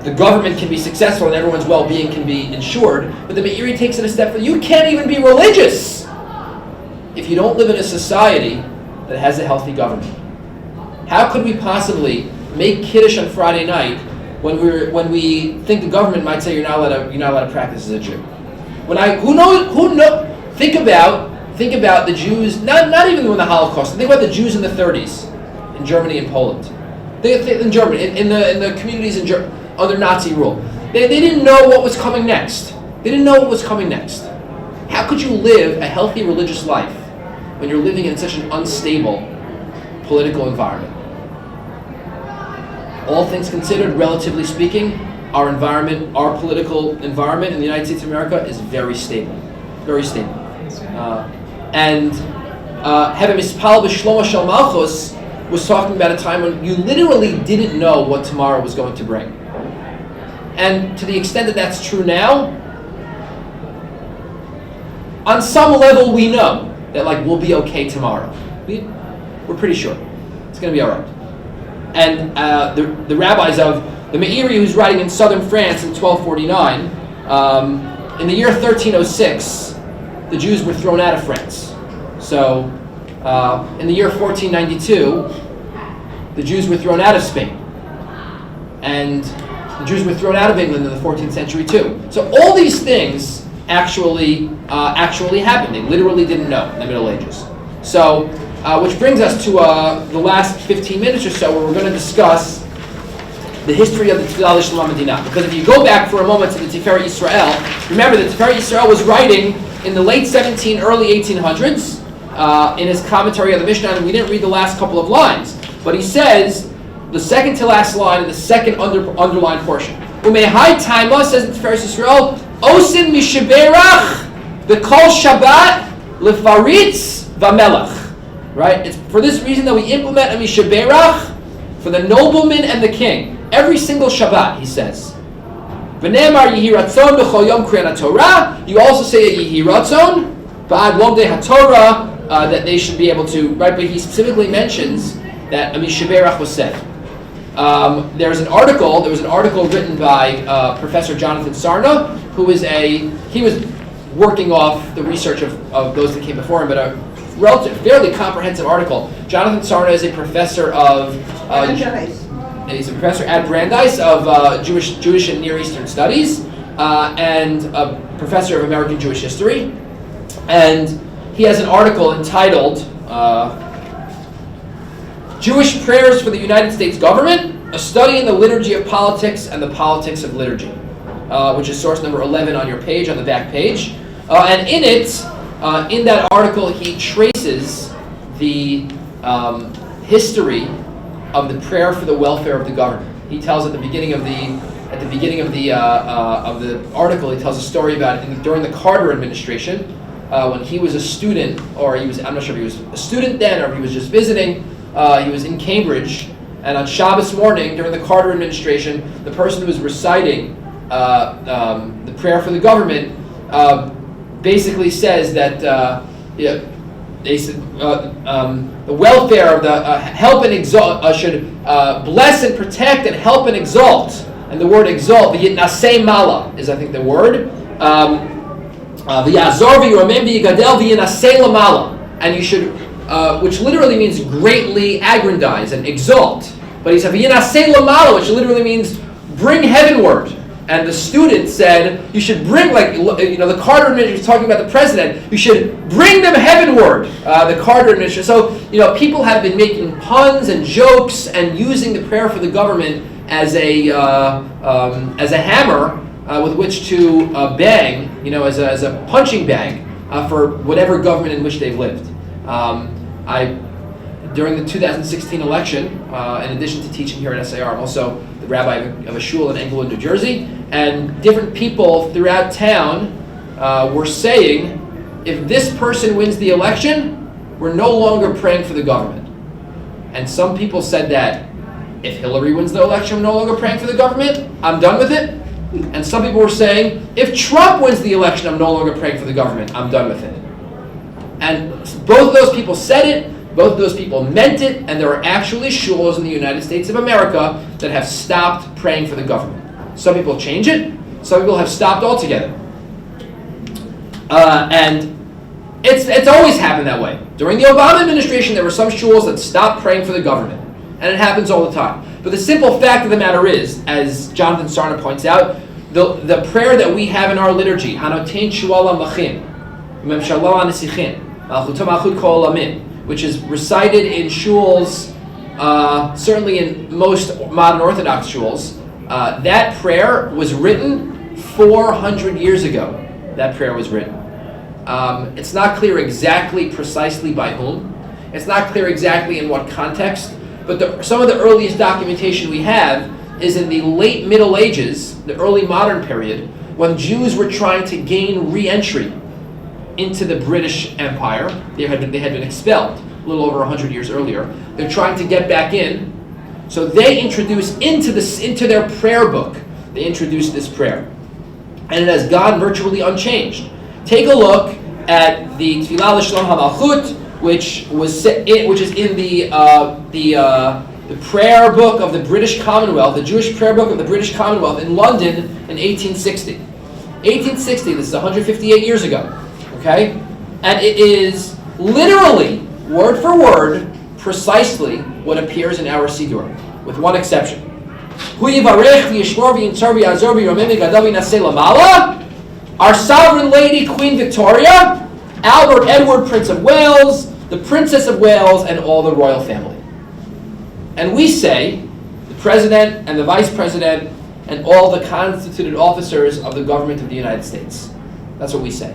Speaker 1: the government can be successful and everyone's well-being can be ensured, but the Meiri takes it a step further. You can't even be religious if you don't live in a society that has a healthy government. How could we possibly make Kiddush on Friday night when we think the government might say you're not allowed to practice as a Jew? Think about the Jews, not even when the Holocaust. Think about the Jews in the 30s in Germany and Poland. In Germany, in the communities under Nazi rule. They didn't know what was coming next. How could you live a healthy religious life when you're living in such an unstable political environment? All things considered, relatively speaking, our political environment in the United States of America is very stable. Very stable. Having Mispal B'Shlomo Shel Malchus was talking about a time when you literally didn't know what tomorrow was going to bring. And to the extent that that's true now, on some level we know that we'll be okay tomorrow. We're pretty sure. It's going to be all right. And the rabbis of the Meiri, who's writing in southern France in 1249, in the year 1306, the Jews were thrown out of France. So in the year 1492, the Jews were thrown out of Spain. And the Jews were thrown out of England in the 14th century too. So all these things actually happened. They literally didn't know in the Middle Ages. So, which brings us to the last 15 minutes or so, where we're going to discuss the history of the Tefillah L'Shalom Medina. Because if you go back for a moment to the Tiferet Yisrael, remember that Tiferet Yisrael was writing in the late early 1800s in his commentary on the Mishnah, and we didn't read the last couple of lines. But he says, the second to last line in the second underlined portion. Umehai Taima, says in Tiferet Yisrael, Osin Mishaberach B'Kol Shabbat Lefaritz V'Melech. Right? It's for this reason that we implement a Mishaberach for the nobleman and the king. Every single Shabbat, he says. V'nemar Yehi Ratzon B'Chol Yom Kriyan HaTorah. You also say a Yehi Ratzon Ba'ad Lomdei HaTorah, that they should be able to, right? But he specifically mentions that a Mishaberach was said. There was an article written by Professor Jonathan Sarna, he was working off the research of those that came before him, but a fairly comprehensive article. Jonathan Sarna is a professor of he's a professor at Brandeis of Jewish and Near Eastern Studies, and a professor of American Jewish History. And he has an article entitled Jewish Prayers for the United States Government, a study in the liturgy of politics and the politics of liturgy, which is source number 11 on your page, on the back page. And in it, in that article, he traces the history of the prayer for the welfare of the government. He tells at the beginning of the article, he tells a story about during the Carter administration, when he was a student, or I'm not sure if he was a student then or if he was just visiting. He was in Cambridge, and on Shabbos morning during the Carter administration, the person who was reciting the prayer for the government basically says that they said the welfare of the help and exalt should bless and protect and help and exalt. And the word exalt, the yitnasei mala, is I think the word. V'yazor v'yiromem v'yigadel v'yinasei lamala, and you should, which literally means greatly aggrandize and exalt. But he said v'yinasei lamala, which literally means bring heavenward. And the student said, you should bring, the Carter administration is talking about the president, you should bring them heavenward, the Carter administration. So, people have been making puns and jokes and using the prayer for the government as a hammer with which to bang, as a punching bag for whatever government in which they've lived. during the 2016 election, in addition to teaching here at SAR, I'm also the rabbi of a shul in Englewood, New Jersey, and different people throughout town were saying, if this person wins the election, we're no longer praying for the government. And some people said that if Hillary wins the election, we're no longer praying for the government, I'm done with it. And some people were saying, if Trump wins the election, I'm no longer praying for the government, I'm done with it. And both of those people said it, both of those people meant it, and there are actually shuls in the United States of America that have stopped praying for the government. Some people change it, some people have stopped altogether. And it's always happened that way. During the Obama administration, there were some shuls that stopped praying for the government. And it happens all the time. But the simple fact of the matter is, as Jonathan Sarna points out, the prayer that we have in our liturgy, Hanotein Shualam Lachim, Memshallah Anisichin, Malchutam Malchut Kol Olamim, which is recited in shuls, certainly in most modern Orthodox shuls, that prayer was written 400 years ago. That prayer was written. It's not clear exactly, precisely by whom. It's not clear exactly in what context. But some of the earliest documentation we have is in the late Middle Ages, the early modern period, when Jews were trying to gain re-entry into the British Empire. They had been expelled a little over 100 years earlier. They're trying to get back in. So they introduced into their prayer book, they introduced this prayer. And it has gone virtually unchanged. Take a look at the Tfilah L'Shalom HaMalchut, which is in the prayer book of the British Commonwealth, the Jewish prayer book of the British Commonwealth in London in 1860. 1860, this is 158 years ago, okay? And it is literally, word for word, precisely what appears in our Siddur, with one exception. Our sovereign lady, Queen Victoria, Albert Edward, Prince of Wales, the Princess of Wales, and all the royal family. And we say, the President and the Vice President and all the constituted officers of the government of the United States. That's what we say.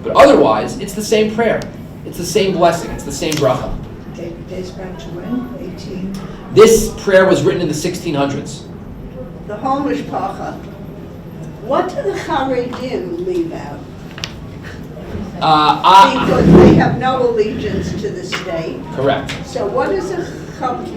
Speaker 1: But otherwise, it's the same prayer. It's the same blessing. It's the same bracha.
Speaker 4: Dates back to when? 18?
Speaker 1: This prayer was written in the 1600s.
Speaker 3: The whole mishpacha. What do the Haredim leave out? Because they have no allegiance to the state.
Speaker 1: Correct.
Speaker 3: So what is the Haredim?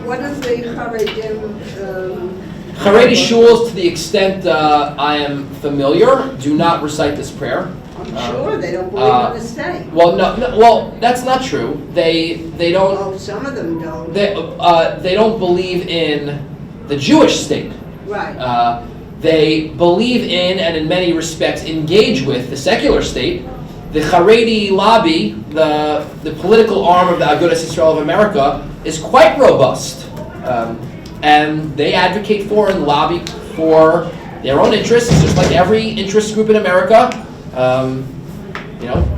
Speaker 1: Haredi shuls, to the extent I am familiar, do not recite this prayer.
Speaker 3: I'm sure they don't believe in the state.
Speaker 1: Well, no, well, that's not true. They don't.
Speaker 3: Oh, some of them don't.
Speaker 1: They don't believe in the Jewish state.
Speaker 3: Right.
Speaker 1: They believe in, and in many respects engage with, the secular state. The Haredi lobby, the political arm of the Agudas Yisrael of America, is quite robust. And they advocate for and lobby for their own interests, just like every interest group in America.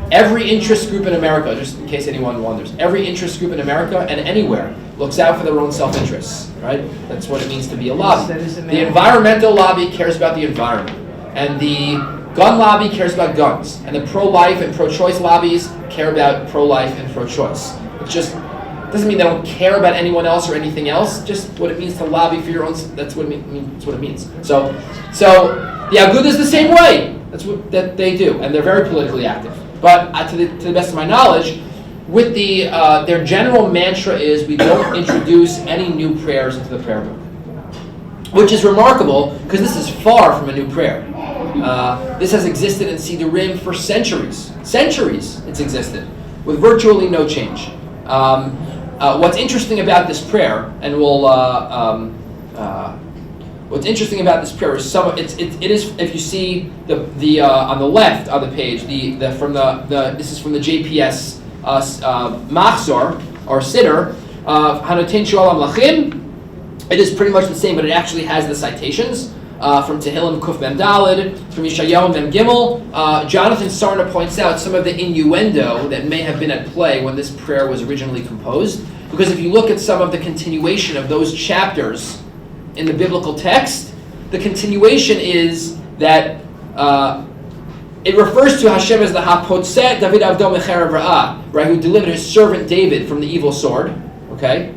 Speaker 1: Every interest group in America, just in case anyone wonders, every interest group in America and anywhere looks out for their own self-interests, right? That's what it means to be a lobby. The environmental lobby cares about the environment, and the gun lobby cares about guns, and the pro-life and pro-choice lobbies care about pro-life and pro-choice. It just doesn't mean they don't care about anyone else or anything else, just what it means to lobby for your own, that's what it means. So the Agudah is the same way. That's what that they do, and they're very politically active. But to the best of my knowledge, with their general mantra is we don't introduce any new prayers into the prayer book, which is remarkable because this is far from a new prayer. This has existed in Siddurim for centuries. Centuries it's existed with virtually no change. What's interesting about this prayer, and what's interesting about this prayer is it is, if you see the on the left on the page, this is from the JPS Machzor or Siddur Hanotein Shualam Lachim. It is pretty much the same, but it actually has the citations from Tehillim Kuf Mem Daled, from Yeshayahu Mem Gimel. Jonathan Sarna points out some of the innuendo that may have been at play when this prayer was originally composed, because if you look at some of the continuation of those chapters in the biblical text, the continuation is that it refers to Hashem as the Hapotzet David Avdo Mecherev Ra'ah, right, who delivered his servant David from the evil sword. Okay?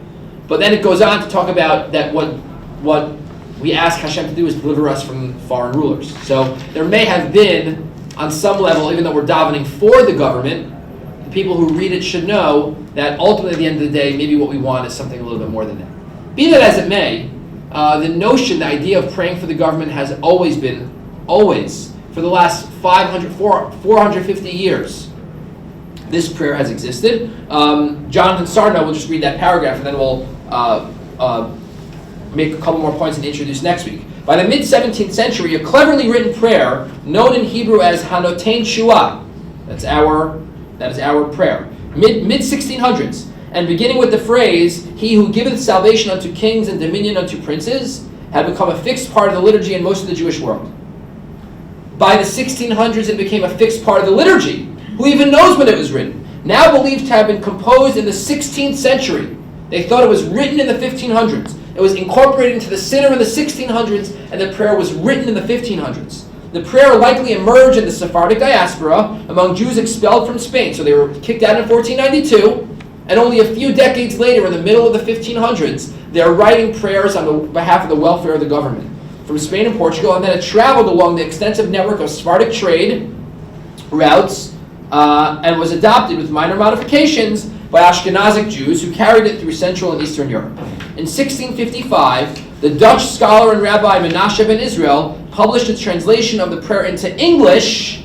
Speaker 1: But then it goes on to talk about that what we ask Hashem to do is deliver us from foreign rulers. So there may have been, on some level, even though we're davening for the government, the people who read it should know that ultimately at the end of the day, maybe what we want is something a little bit more than that. Be that as it may, the notion, the idea of praying for the government has always been, for the last 450 years, this prayer has existed. Jonathan Sarno will just read that paragraph and then we'll make a couple more points and introduce next week. By the mid-17th century, a cleverly written prayer known in Hebrew as Hanotein Shua, that is our prayer, mid-1600s, and beginning with the phrase, "He who giveth salvation unto kings and dominion unto princes," had become a fixed part of the liturgy in most of the Jewish world. By the 1600s, it became a fixed part of the liturgy. Who even knows when it was written? Now believed to have been composed in the 16th century. They thought it was written in the 1500s. It was incorporated into the Siddur in the 1600s, and the prayer was written in the 1500s. The prayer likely emerged in the Sephardic diaspora among Jews expelled from Spain. So they were kicked out in 1492, and only a few decades later, in the middle of the 1500s, they're writing prayers on behalf of the welfare of the government from Spain and Portugal, and then it traveled along the extensive network of Sephardic trade routes and was adopted with minor modifications by Ashkenazic Jews who carried it through Central and Eastern Europe. In 1655, the Dutch scholar and Rabbi Menashe ben Israel published a translation of the prayer into English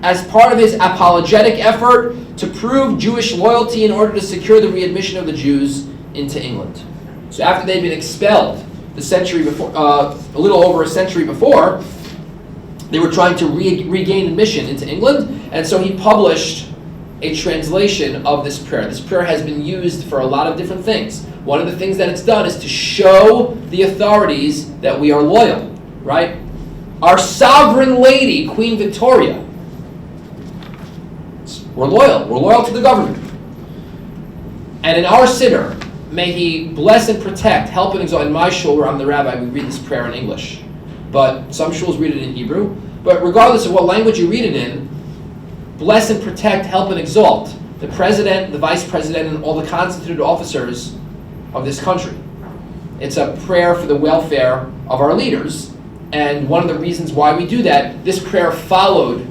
Speaker 1: as part of his apologetic effort to prove Jewish loyalty in order to secure the readmission of the Jews into England. So after they'd been expelled the century before, a little over a century before, they were trying to regain admission into England, and so he published a translation of this prayer. This prayer has been used for a lot of different things. One of the things that it's done is to show the authorities that we are loyal, right? Our sovereign lady, Queen Victoria, we're loyal. We're loyal to the government. And in our Siddur, may he bless and protect, help and exalt. In my shul, where I'm the rabbi, we read this prayer in English. But some shuls read it in Hebrew. But regardless of what language you read it in, bless and protect, help and exalt the president, the vice president, and all the constituted officers of this country. It's a prayer for the welfare of our leaders. And one of the reasons why we do that, this prayer followed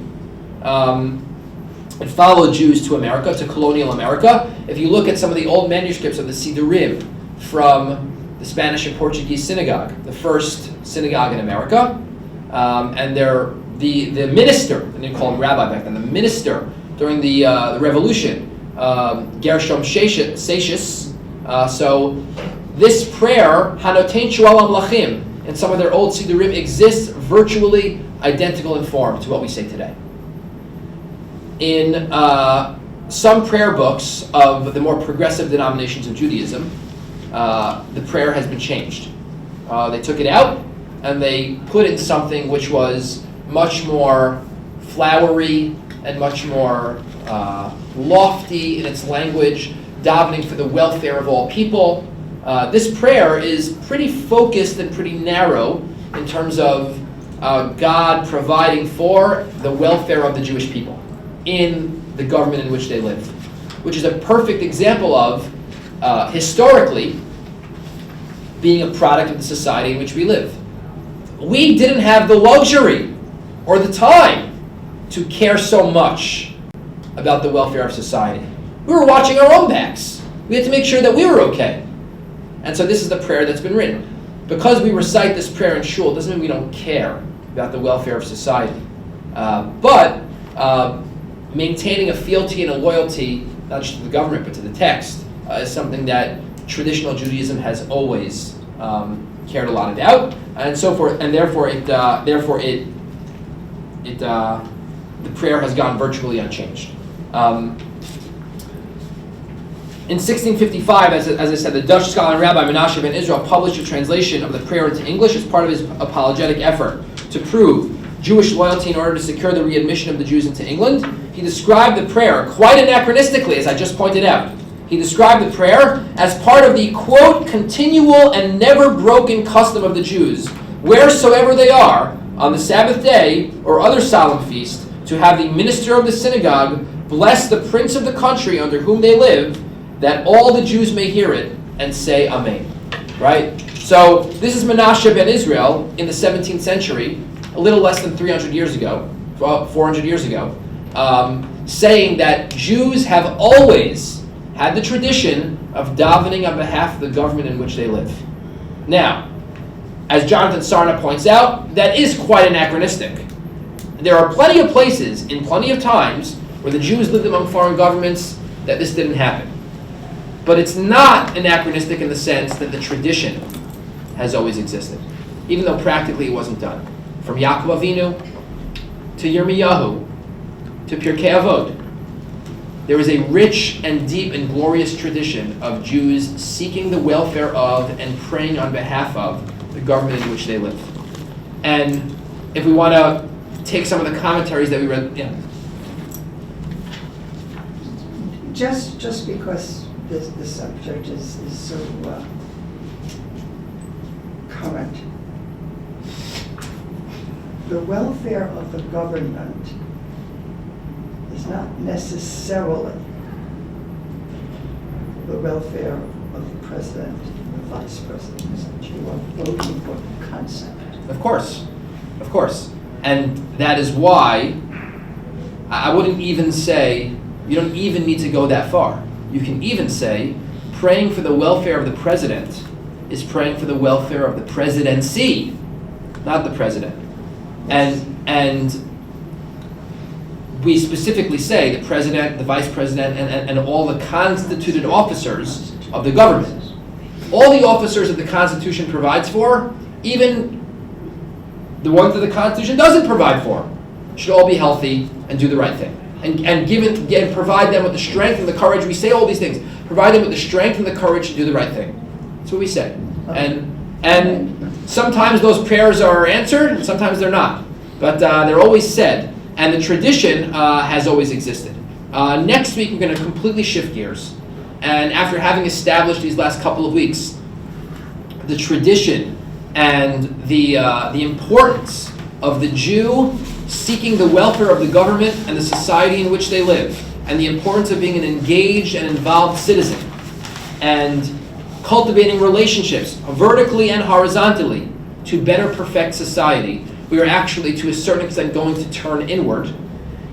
Speaker 1: Jews to America, to colonial America. If you look at some of the old manuscripts of the Siddurim from the Spanish and Portuguese synagogue, the first synagogue in America, and the minister, they didn't call him rabbi back then, the minister during the revolution, Gershom Seixas. So this prayer, Hanotein Shualam Lachim, in some of their old Siddurim exists virtually identical in form to what we say today. In some prayer books of the more progressive denominations of Judaism, the prayer has been changed. They took it out and they put in something which was much more flowery and much more lofty in its language, davening for the welfare of all people. This prayer is pretty focused and pretty narrow in terms of God providing for the welfare of the Jewish people in the government in which they live, which is a perfect example of, historically, being a product of the society in which we live. We didn't have the luxury or the time to care so much about the welfare of society. We were watching our own backs. We had to make sure that we were okay. And so this is the prayer that's been written. Because we recite this prayer in shul doesn't mean we don't care about the welfare of society. But maintaining a fealty and a loyalty, not just to the government, but to the text, is something that traditional Judaism has always cared a lot about, and so forth. And therefore, the prayer has gone virtually unchanged. In 1655, as I said, the Dutch scholar and Rabbi Menashe ben Israel published a translation of the prayer into English as part of his apologetic effort to prove Jewish loyalty in order to secure the readmission of the Jews into England. He described the prayer quite anachronistically, as I just pointed out. He described the prayer as part of the, quote, continual and never broken custom of the Jews, wheresoever they are, on the Sabbath day or other solemn feast, to have the minister of the synagogue bless the prince of the country under whom they live, that all the Jews may hear it and say Amen. Right? So this is Menashe ben Israel in the 17th century, a little less than 300 years ago, 400 years ago, saying that Jews have always had the tradition of davening on behalf of the government in which they live. Now, as Jonathan Sarna points out, that is quite anachronistic. There are plenty of places, in plenty of times, where the Jews lived among foreign governments that this didn't happen. But it's not anachronistic in the sense that the tradition has always existed, even though practically it wasn't done. From Yaakov Avinu to Yirmiyahu to Pirkei Avot, there is a rich and deep and glorious tradition of Jews seeking the welfare of and praying on behalf of the government in which they live. And if we want to take some of the commentaries that we read,
Speaker 4: Just because this subject is so current, the welfare of the government is not necessarily the welfare of the president and the vice president. You are voting for the concept.
Speaker 1: Of course. And that is why I wouldn't even say, you don't even need to go that far. You can even say, praying for the welfare of the president is praying for the welfare of the presidency, not the president. And we specifically say the president, the vice president, and all the constituted officers of the government. All the officers that the Constitution provides for, even the ones that the Constitution doesn't provide for, should all be healthy and do the right thing. And provide them with the strength and the courage. We say all these things. Provide them with the strength and the courage to do the right thing. That's what we say. And sometimes those prayers are answered, and sometimes they're not. But they're always said. And the tradition has always existed. Next week, we're going to completely shift gears. And after having established these last couple of weeks, the tradition and the importance of the Jew seeking the welfare of the government and the society in which they live, and the importance of being an engaged and involved citizen, and cultivating relationships vertically and horizontally to better perfect society, we are actually, to a certain extent, going to turn inward,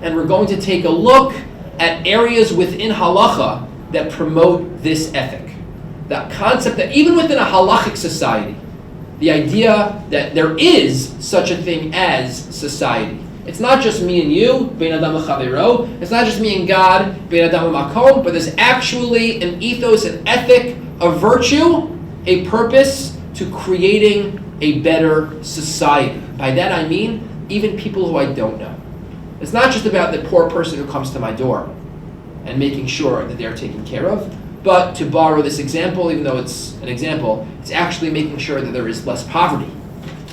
Speaker 1: and we're going to take a look at areas within halacha that promote this ethic. The concept that even within a halachic society, the idea that there is such a thing as society. It's not just me and you, bein adam l'chavero. It's not just me and God, bein adam l'makom, but there's actually an ethos, an ethic, a virtue, a purpose to creating a better society. By that I mean even people who I don't know. It's not just about the poor person who comes to my door and making sure that they're taken care of, but to borrow this example, even though it's an example, it's actually making sure that there is less poverty.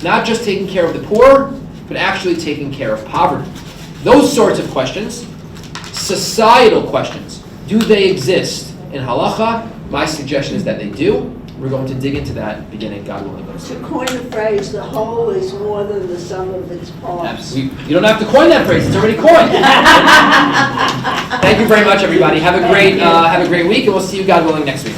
Speaker 1: Not just taking care of the poor, but actually taking care of poverty. Those sorts of questions, societal questions, do they exist in halacha? My suggestion is that they do. We're going to dig into that beginning, God willing.
Speaker 3: To coin the phrase, the whole is more than the sum of its parts.
Speaker 1: You don't have to coin that phrase, it's already coined. Thank you very much, everybody. Have a great week, and we'll see you, God willing, next week.